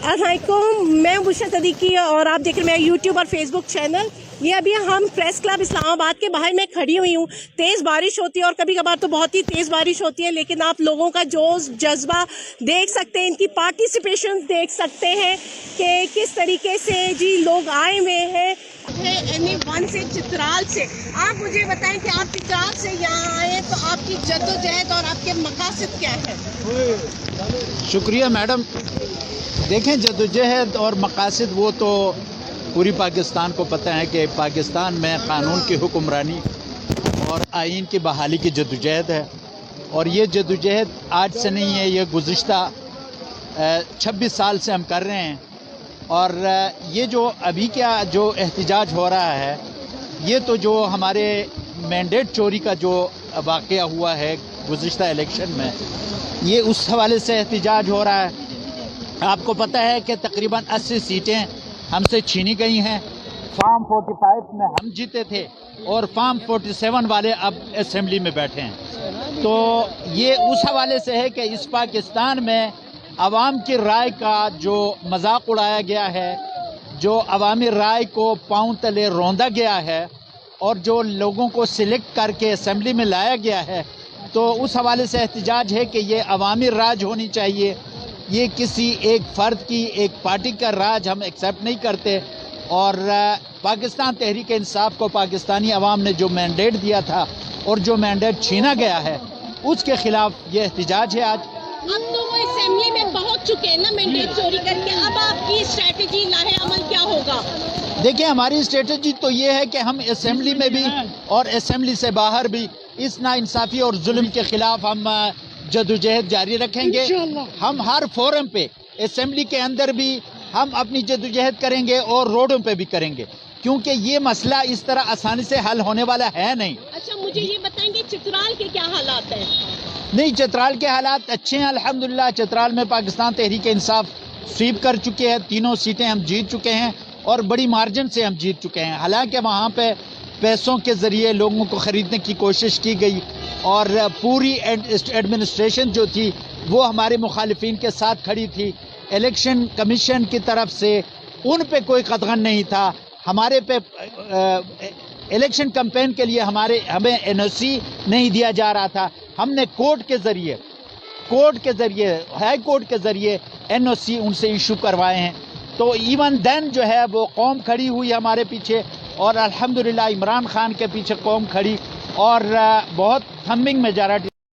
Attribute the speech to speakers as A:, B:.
A: अस्सलामुअलैकुम, मैं बुशरा सदीकी और आप देख रहे हैं मेरा यूट्यूब और फेसबुक चैनल। ये अभी हम प्रेस क्लब इस्लामाबाद के बाहर मैं खड़ी हुई हूँ। तेज़ बारिश होती है और कभी कभार तो बहुत ही तेज़ बारिश होती है, लेकिन आप लोगों का जोश जज्बा देख सकते हैं, इनकी पार्टिसिपेशन देख सकते हैं कि किस तरीके से जी लोग आए हुए हैं NE1 से चित्राल से। आप मुझे बताएं कि आप चित्राल से यहाँ आए तो आपकी जद्दोजहद और आपके मकासद क्या है?
B: शुक्रिया मैडम। देखें, जद्दोजहद और मकासद वो तो पूरी पाकिस्तान को पता है कि पाकिस्तान में क़ानून की हुक्मरानी और आइन की बहाली की जद्दोजहद है। और ये जद्दोजहद आज से नहीं है, ये गुज़िश्ता 26 साल से हम कर रहे हैं। और ये जो अभी क्या जो एहतजाज हो रहा है, ये तो जो हमारे मैंडेट चोरी का जो वाक़या हुआ है गुज़िश्ता इलेक्शन में, ये उस हवाले से एहतजाज हो रहा है। आपको पता है कि तकरीबन 80 सीटें हमसे छीनी गई हैं। फार्म 45 में हम जीते थे और फार्म 47 वाले अब असेंबली में बैठे हैं। तो ये उस हवाले से है कि इस पाकिस्तान में अवाम की राय का जो मजाक उड़ाया गया है, जो अवामी राय को पांव तले रौंदा गया है और जो लोगों को सिलेक्ट करके असेंबली में लाया गया है, तो उस हवाले से एहतजाज है कि ये अवामी राज होनी चाहिए। ये किसी एक फ़र्द की, एक पार्टी का राज हम एक्सेप्ट नहीं करते। और पाकिस्तान तहरीक इंसाफ को पाकिस्तानी अवाम ने जो मैंडेट दिया था और जो मैंडेट छीना गया है, उसके ख़िलाफ़ ये एहतजाज है आज।
A: अब तो वो असेंबली में पहुंच चुके हैं ना मैंडेट चोरी करके, अब आपकी स्ट्रेटजी लाहे अमल क्या होगा?
B: देखिए, हमारी स्ट्रेटजी तो ये है कि हम असेंबली में भी और असेंबली से बाहर भी इस नाइंसाफ़ी और जुल्म के ख़िलाफ़ हम जद्दोजहद जारी रखेंगे। हम हर फोरम पे, असेंबली के अंदर भी हम अपनी जद्दोजहद करेंगे और रोडों पे भी करेंगे, क्योंकि ये मसला इस तरह आसानी से हल होने वाला है नहीं।
A: अच्छा, मुझे ये बताएंगे चित्राल के क्या हालात हैं?
B: नहीं, चित्राल के हालात अच्छे हैं अल्हम्दुलिल्लाह। चित्राल में पाकिस्तान तहरीक इंसाफ स्वीप कर चुके हैं, 3 सीटें हम जीत चुके हैं और बड़ी मार्जिन से हम जीत चुके हैं। हालांकि वहाँ पे पैसों के ज़रिए लोगों को ख़रीदने की कोशिश की गई और पूरी एडमिनिस्ट्रेशन जो थी वो हमारे मुखालिफिन के साथ खड़ी थी। इलेक्शन कमीशन की तरफ से उन पे कोई कतगन नहीं था। हमारे पे इलेक्शन कैंपेन के लिए हमें NOC नहीं दिया जा रहा था। हमने कोर्ट के ज़रिए हाई कोर्ट के ज़रिए NOC उनसे इशू करवाए हैं। तो इवन देन जो है वो कौम खड़ी हुई हमारे पीछे और अल्हम्दुलिल्लाह इमरान खान के पीछे कौम खड़ी और बहुत थम्बिंग मेजॉरिटी